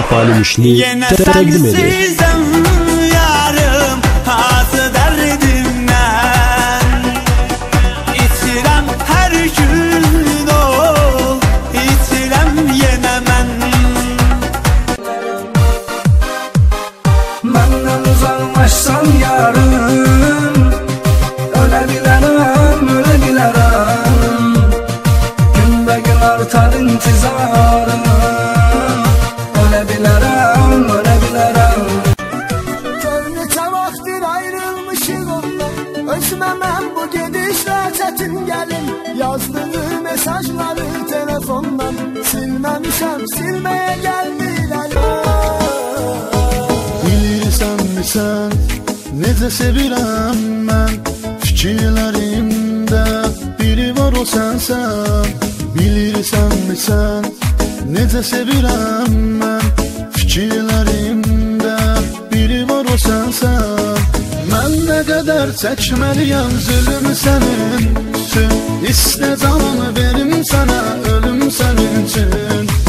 Mustafa Ali Mişli təqdim edir. Məndən uzaqlaşsan yarım, ölə bilərəm, ölə bilərəm. Günbəgün artar intizarım, ölə bilərəm, ölə bilərəm. Gör neçə vaxtdır ayrılmışıq ondan, özümə mən bu gedişlə çətin gəlim. Yazdığı mesajları telefondan silməmişəm, silməyə gəlmirəm. Bilirsənmi sən, necə sevirəm mən, fikirlərimdə biri var o sənsən. Bilirsənmi sən, necə sevirəm mən, fikirlərimdə biri var o sənsən. Mən nə qədər çəkməliyəm zülüm sənin üçün, İstə canımı verim sənə, ölüm sənin üçün.